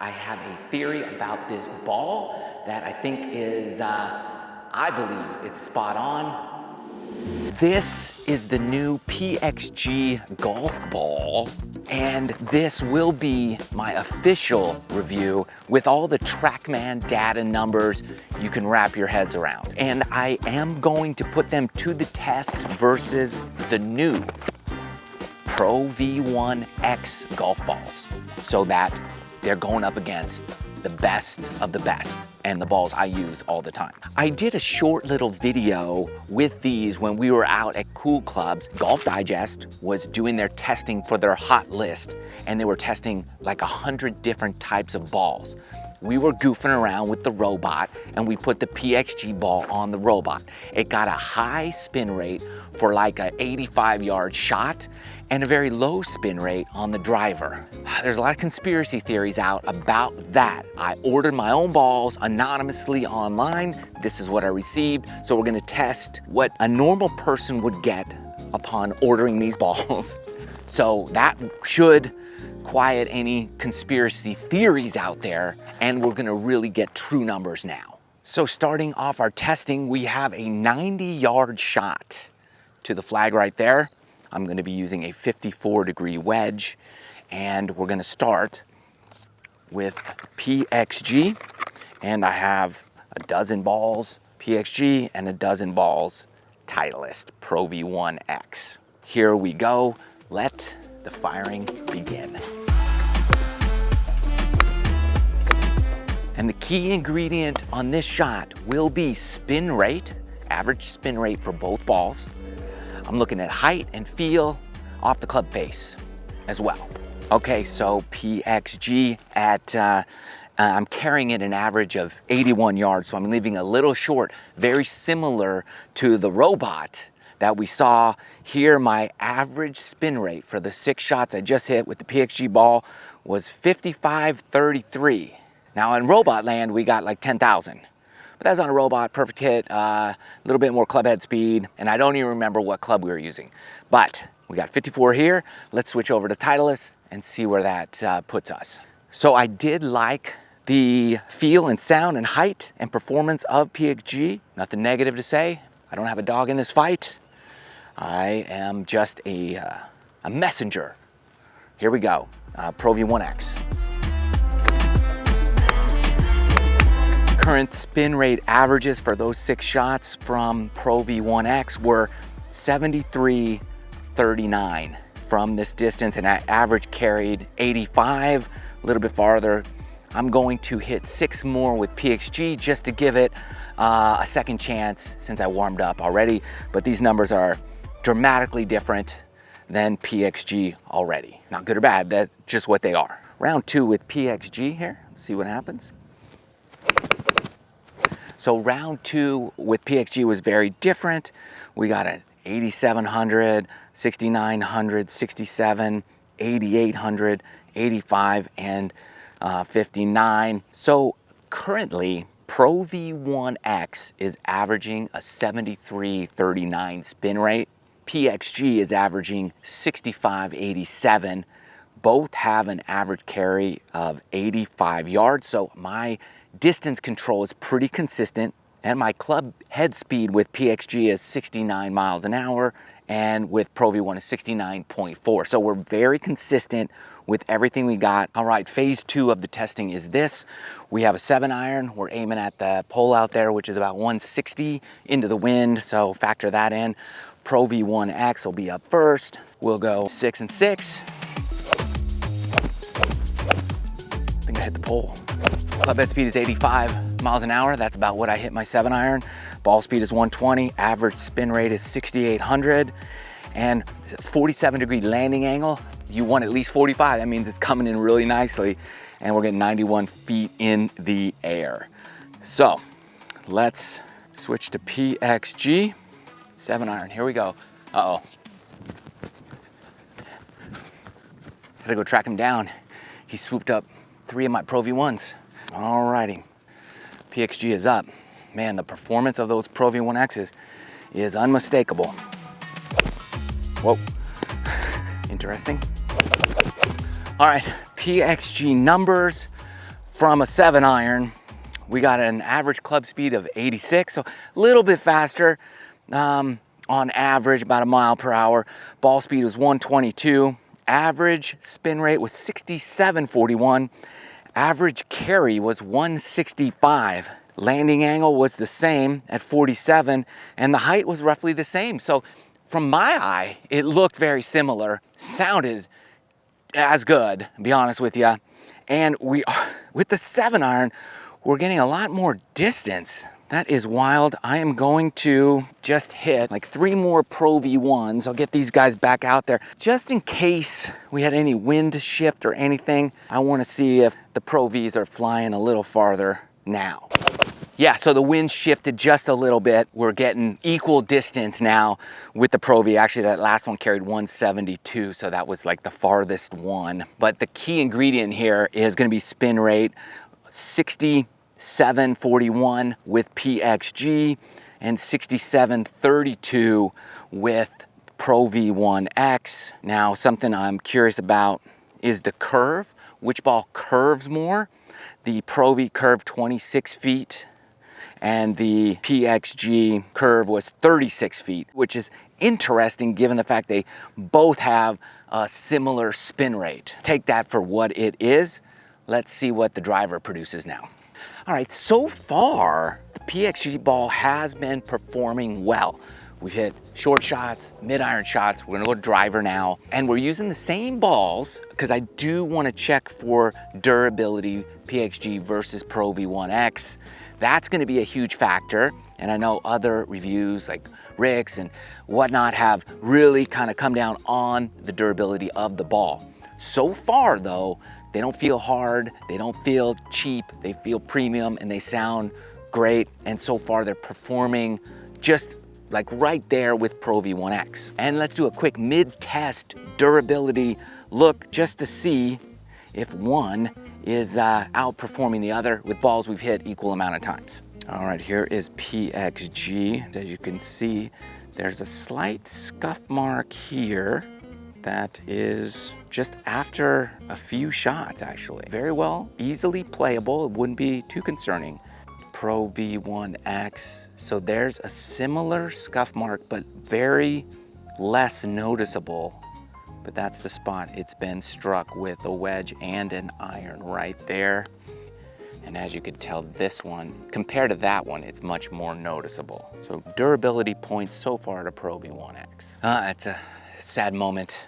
I have a theory about this ball that I think is, I believe it's spot on. This is the new PXG golf ball, and this will be my official review with all the Trackman data numbers you can wrap your heads around. And I am going to put them to the test versus the new Pro V1X golf balls, so that they're going up against the best of the best and the balls I use all the time. I did a short little video with these when we were out at Cool Clubs. Golf Digest was doing their testing for their hot list, and they were testing like 100 different types of balls. We were goofing around with the robot, and we put the PXG ball on the robot. It got a high spin rate for like an 85-yard shot and a very low spin rate on the driver. There's a lot of conspiracy theories out about that. I ordered my own balls anonymously online. This is what I received. So we're gonna test what a normal person would get upon ordering these balls. So that should quiet any conspiracy theories out there, and we're gonna really get true numbers now. So starting off our testing, we have a 90-yard shot to the flag right there. I'm gonna be using a 54-degree wedge, and we're gonna start with PXG, and I have a dozen balls PXG and a dozen balls Titleist Pro V1X. Here we go. Let the firing begin. And the key ingredient on this shot will be spin rate, average spin rate for both balls. I'm looking at height and feel off the club face as well. Okay, so PXG at, I'm carrying it an average of 81 yards, so I'm leaving a little short, very similar to the robot that we saw here. My average spin rate for the 6 shots I just hit with the PXG ball was 55.33. Now in robot land, we got like 10,000. But that's on a robot, perfect hit, a little bit more club head speed, and I don't even remember what club we were using. But we got 54 here. Let's switch over to Titleist and see where that puts us. So I did like the feel and sound and height and performance of PXG. Nothing negative to say. I don't have a dog in this fight. I am just a messenger. Here we go, Pro V1X. Current spin rate averages for those 6 shots from Pro V1X were 73.39 from this distance, and I average carried 85, a little bit farther. I'm going to hit 6 more with PXG just to give it a second chance since I warmed up already, but these numbers are dramatically different than PXG already. Not good or bad, that's just what they are. Round 2 with PXG here, let's see what happens. So round 2 with PXG was very different. We got an 8,700, 6,900, 67, 8,800, 85, and 59. So currently, Pro V1X is averaging a 73.39 spin rate. PXG is averaging 65.87. Both have an average carry of 85 yards. So my distance control is pretty consistent, and my club head speed with PXG is 69 miles an hour, and with Pro V1 is 69.4. So we're very consistent with everything we got. All right, phase 2 of the testing is this. We have a 7-iron. We're aiming at the pole out there, which is about 160 into the wind, so factor that in. Pro V1X will be up first. We'll go 6 and 6. I think I hit the pole. Club head speed is 85 miles an hour. That's about what I hit my 7-iron. Ball speed is 120. Average spin rate is 6,800. And 47-degree landing angle. You want at least 45. That means it's coming in really nicely. And we're getting 91 feet in the air. So let's switch to PXG. 7-iron, here we go. Uh-oh. Gotta go track him down. He swooped up 3 of my Pro V1s. Alrighty, PXG is up. Man, the performance of those Pro V1Xs is unmistakable. Whoa, interesting. All right, PXG numbers from a 7-iron, we got an average club speed of 86, so a little bit faster on average, about a mile per hour. Ball speed was 122. Average spin rate was 67.41. Average carry was 165. Landing angle was the same at 47, and the height was roughly the same. So from my eye, it looked very similar, sounded as good, to be honest with you. And we are, with the 7-iron, we're getting a lot more distance. That is wild. I am going to just hit like 3 more Pro V1s. I'll get these guys back out there just in case we had any wind shift or anything. I want to see if the Pro Vs are flying a little farther now. Yeah, so the wind shifted just a little bit. We're getting equal distance now with the Pro V. Actually, that last one carried 172, so that was like the farthest one. But the key ingredient here is going to be spin rate, 67.41 with PXG and 67.32 with Pro V1X. Now, something I'm curious about is the curve. Which ball curves more? The Pro V curved 26 feet and the PXG curve was 36 feet, which is interesting given the fact they both have a similar spin rate. Take that for what it is. Let's see what the driver produces now. All right, so far, the PXG ball has been performing well. We've hit short shots, mid-iron shots. We're gonna go driver now. And we're using the same balls because I do wanna check for durability, PXG versus Pro V1X. That's gonna be a huge factor. And I know other reviews like Rick's and whatnot have really kind of come down on the durability of the ball. So far though, they don't feel hard, they don't feel cheap, they feel premium and they sound great. And so far they're performing just like right there with Pro V1X. And let's do a quick mid-test durability look just to see if one is outperforming the other with balls we've hit equal amount of times. All right, here is PXG. As you can see, there's a slight scuff mark here that is just after a few shots, actually. Very well, easily playable. It wouldn't be too concerning. Pro V1X. So there's a similar scuff mark, but very less noticeable. But that's the spot it's been struck with a wedge and an iron right there. And as you could tell, this one, compared to that one, it's much more noticeable. So durability points so far to Pro V1X. It's a sad moment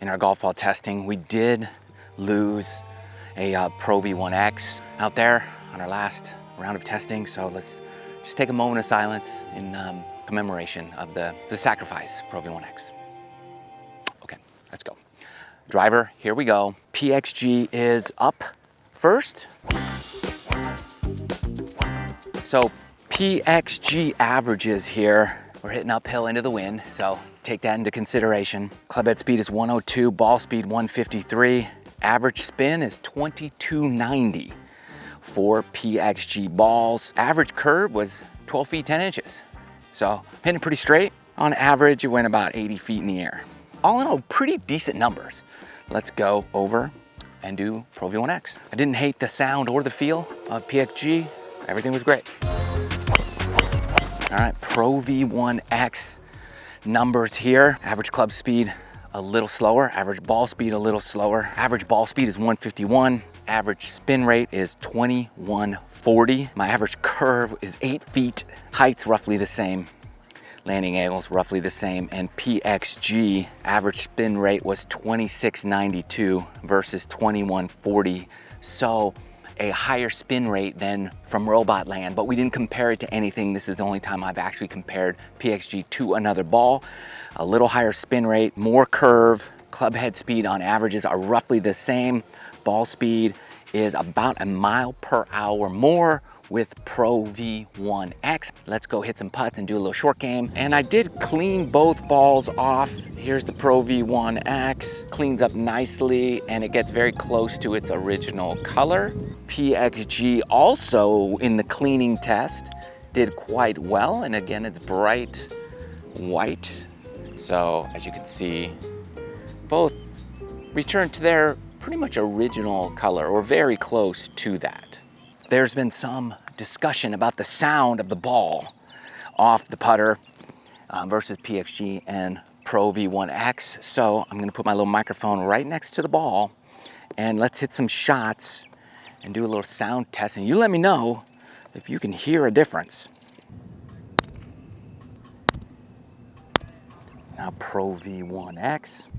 in our golf ball testing. We did lose a Pro V1X out there on our last round of testing. So let's just take a moment of silence in commemoration of the sacrifice, Pro V1X. Okay, let's go. Driver, here we go. PXG is up first. So PXG averages here. We're hitting uphill into the wind, so take that into consideration. Club head speed is 102, ball speed 153. Average spin is 2290 for PXG balls. Average curve was 12 feet 10 inches. So hitting pretty straight. On average, it went about 80 feet in the air. All in all, pretty decent numbers. Let's go over and do Pro V1X. I didn't hate the sound or the feel of PXG. Everything was great. All right, Pro V1X numbers here. Average club speed a little slower, average ball speed a little slower. Average ball speed is 151. Average spin rate is 2140. My average curve is 8 feet. Height's roughly the same. Landing angle's roughly the same. And PXG average spin rate was 2692 versus 2140. So a higher spin rate than from Robot Land, but we didn't compare it to anything. This is the only time I've actually compared PXG to another ball. A little higher spin rate, more curve. Club head speed on averages are roughly the same. Ball speed is about a mile per hour more with Pro V1X. Let's go hit some putts and do a little short game. And I did clean both balls off. Here's the Pro V1X. Cleans up nicely and it gets very close to its original color. PXG also in the cleaning test did quite well. And again, it's bright white. So as you can see, both returned to their pretty much original color, or very close to that. There's been some discussion about the sound of the ball off the putter versus PXG and Pro V1X. So I'm gonna put my little microphone right next to the ball and let's hit some shots and do a little sound test. And you let me know if you can hear a difference. Now Pro V1X.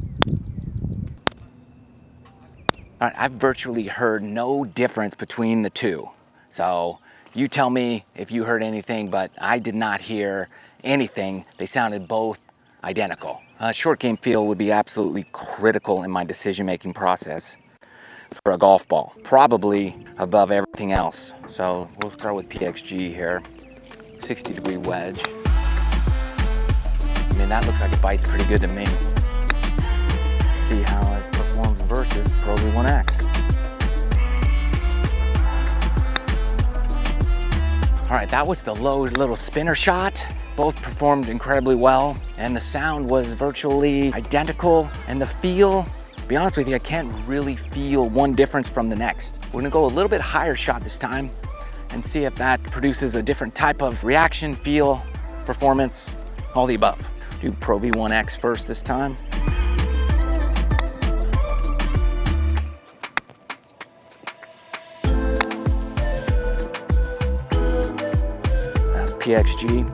All right, I've virtually heard no difference between the two. So you tell me if you heard anything, but I did not hear anything. They sounded both identical. Short game feel would be absolutely critical in my decision-making process for a golf ball, probably above everything else. So we'll start with PXG here, 60-degree wedge. I mean, that looks like it bites pretty good to me. Let's see how it performs versus Pro V1X. All right, that was the low little spinner shot. Both performed incredibly well, and the sound was virtually identical, and the feel, to be honest with you, I can't really feel one difference from the next. We're gonna go a little bit higher shot this time and see if that produces a different type of reaction, feel, performance, all the above. Do Pro V1X first this time. That's PXG.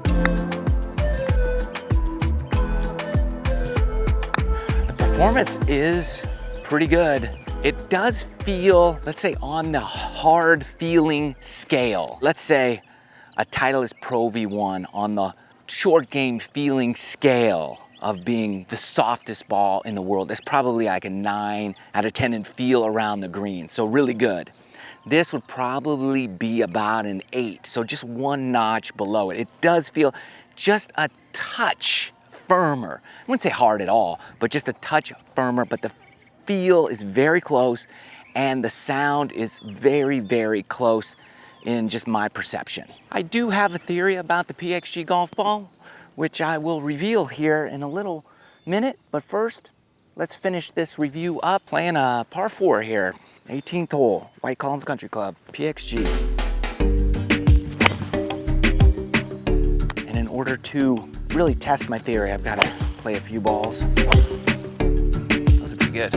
The performance is pretty good. It does feel, let's say, on the hard feeling scale. Let's say a Titleist Pro V1 on the short game feeling scale of being the softest ball in the world. It's probably like a 9 out of 10 in feel around the green, so really good. This would probably be about an 8, so just one notch below it. It does feel just a touch firmer. I wouldn't say hard at all, but just a touch firmer, but the feel is very close and the sound is very, very close in just my perception. I do have a theory about the PXG golf ball, which I will reveal here in a little minute, but first, let's finish this review up. Playing a par 4 here, 18th hole, White Columns Country Club, PXG. And in order to really test my theory, I've got to play a few balls. Those are pretty good.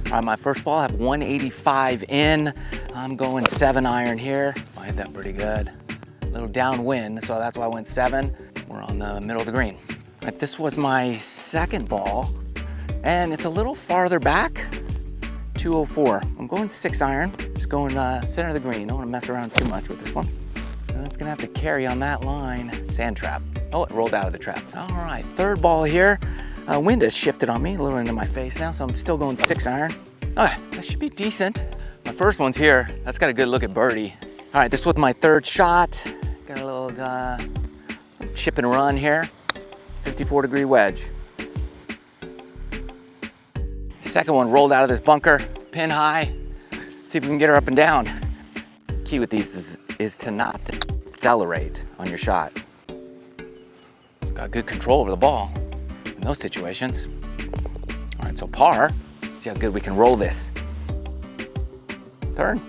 All right, my first ball, I have 185 in. I'm going 7 iron here. I hit that pretty good. A little downwind, so that's why I went 7. We're on the middle of the green. All right, this was my second ball, and it's a little farther back, 204. I'm going 6 iron, just going center of the green. Don't want to mess around too much with this one. It's gonna have to carry on that line. Sand trap. Oh, it rolled out of the trap. All right, third ball here. Wind has shifted on me, a little into my face now, so I'm still going 6 iron. All right, that should be decent. My first one's here. That's got a good look at birdie. All right, this was my third shot. Got a little chip and run here. 54-degree wedge. Second one rolled out of this bunker, pin high. See if we can get her up and down. Key with these is to not accelerate on your shot. Got good control over the ball in those situations. All right, so par. See how good we can roll this. Turn.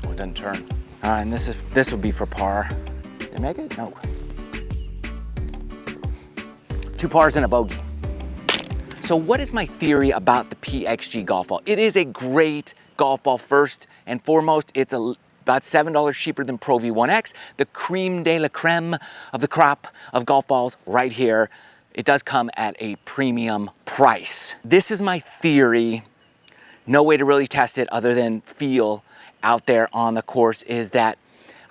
Oh, it doesn't turn. All right, and this would be for par. Did it make it? No. 2 pars and a bogey. So what is my theory about the PXG golf ball? It is a great golf ball first and foremost. It's about $7 cheaper than Pro V1X, the creme de la creme of the crop of golf balls right here. It does come at a premium price. This is my theory. No way to really test it other than feel out there on the course is that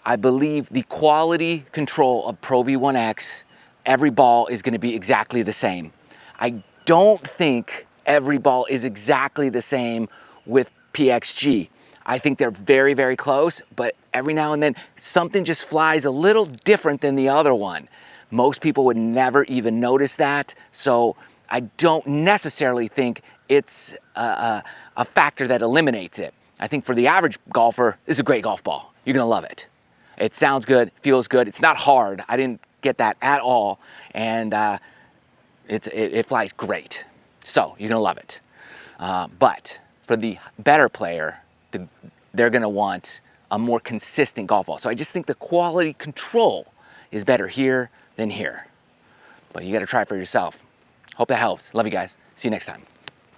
I believe the quality control of Pro V1X, every ball is gonna be exactly the same. I don't think every ball is exactly the same with PXG. I think they're very, very close, but every now and then something just flies a little different than the other one. Most people would never even notice that, so I don't necessarily think it's a factor that eliminates it. I think for the average golfer, this is a great golf ball. You're gonna love it. It sounds good, feels good. It's not hard. I didn't get that at all, and it flies great. So you're gonna love it. But for the better player, they're gonna want a more consistent golf ball. So I just think the quality control is better here than here. But you gotta try it for yourself. Hope that helps. Love you guys. See you next time.